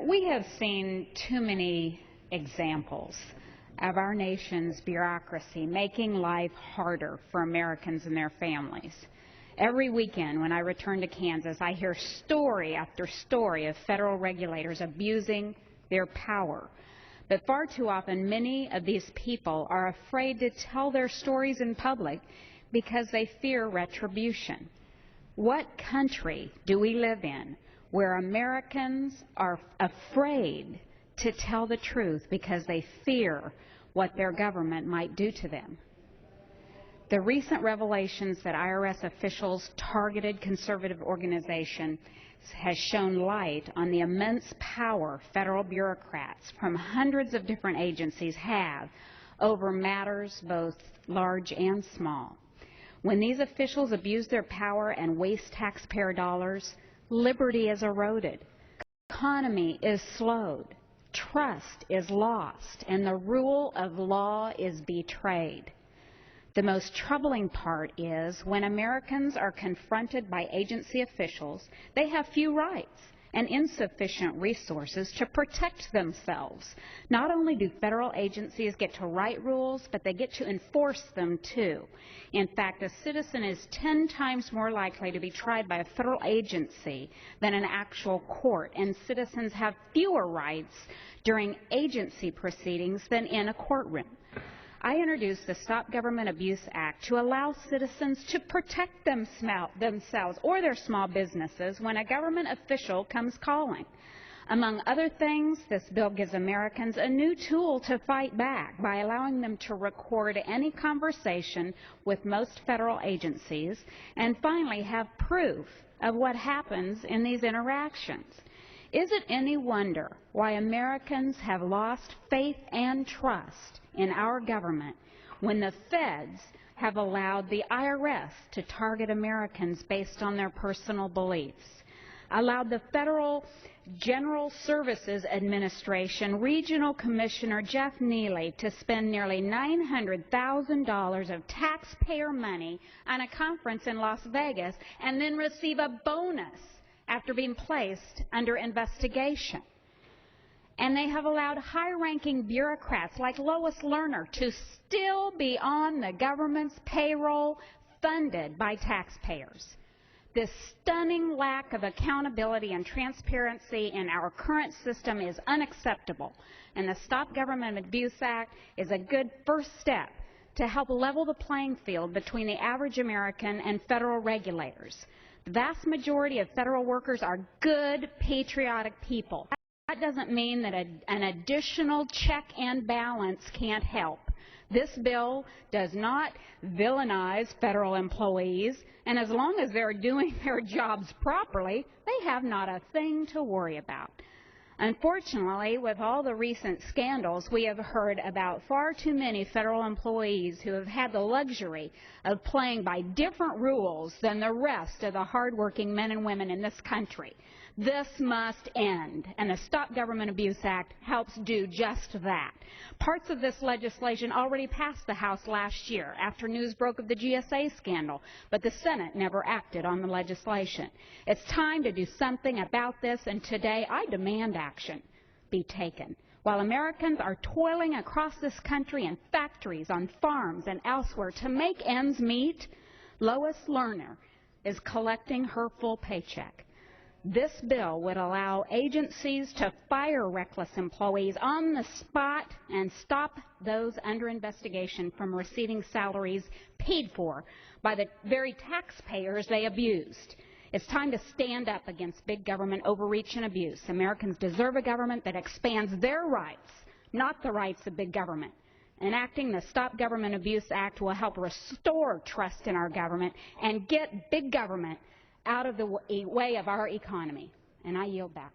We have seen too many examples of our nation's bureaucracy making life harder for Americans and their families. Every weekend when I return to Kansas, I hear story after story of federal regulators abusing their power. But far too often, many of these people are afraid to tell their stories in public because they fear retribution. What country do we live in where Americans are afraid to tell the truth because they fear what their government might do to them? The recent revelations that IRS officials targeted conservative organizations has shown light on the immense power federal bureaucrats from hundreds of different agencies have over matters both large and small. When these officials abuse their power and waste taxpayer dollars, liberty is eroded, economy is slowed, trust is lost, and the rule of law is betrayed. The most troubling part is when Americans are confronted by agency officials, they have few rights and insufficient resources to protect themselves. Not only do federal agencies get to write rules, but they get to enforce them too. In fact, a citizen is 10 times more likely to be tried by a federal agency than an actual court, and citizens have fewer rights during agency proceedings than in a courtroom. I introduced the Stop Government Abuse Act to allow citizens to protect themselves or their small businesses when a government official comes calling. Among other things, this bill gives Americans a new tool to fight back by allowing them to record any conversation with most federal agencies and finally have proof of what happens in these interactions. Is it any wonder why Americans have lost faith and trust in our government when the feds have allowed the IRS to target Americans based on their personal beliefs, allowed the Federal General Services Administration Regional Commissioner Jeff Neely to spend nearly $900,000 of taxpayer money on a conference in Las Vegas and then receive a bonus after being placed under investigation. And they have allowed high-ranking bureaucrats like Lois Lerner to still be on the government's payroll funded by taxpayers. This stunning lack of accountability and transparency in our current system is unacceptable, and the Stop Government Abuse Act is a good first step to help level the playing field between the average American and federal regulators. The vast majority of federal workers are good, patriotic people. That doesn't mean that an additional check and balance can't help. This bill does not villainize federal employees, and as long as they're doing their jobs properly, they have not a thing to worry about. Unfortunately, with all the recent scandals, we have heard about far too many federal employees who have had the luxury of playing by different rules than the rest of the hardworking men and women in this country. This must end, and the Stop Government Abuse Act helps do just that. Parts of this legislation already passed the House last year after news broke of the GSA scandal, but the Senate never acted on the legislation. It's time to do something about this, and today I demand action be taken. While Americans are toiling across this country in factories, on farms, and elsewhere to make ends meet, Lois Lerner is collecting her full paycheck. This bill would allow agencies to fire reckless employees on the spot and stop those under investigation from receiving salaries paid for by the very taxpayers they abused. It's time to stand up against big government overreach and abuse. Americans deserve a government that expands their rights, not the rights of big government. Enacting the Stop Government Abuse Act will help restore trust in our government and get big government out of the way of our economy. And I yield back.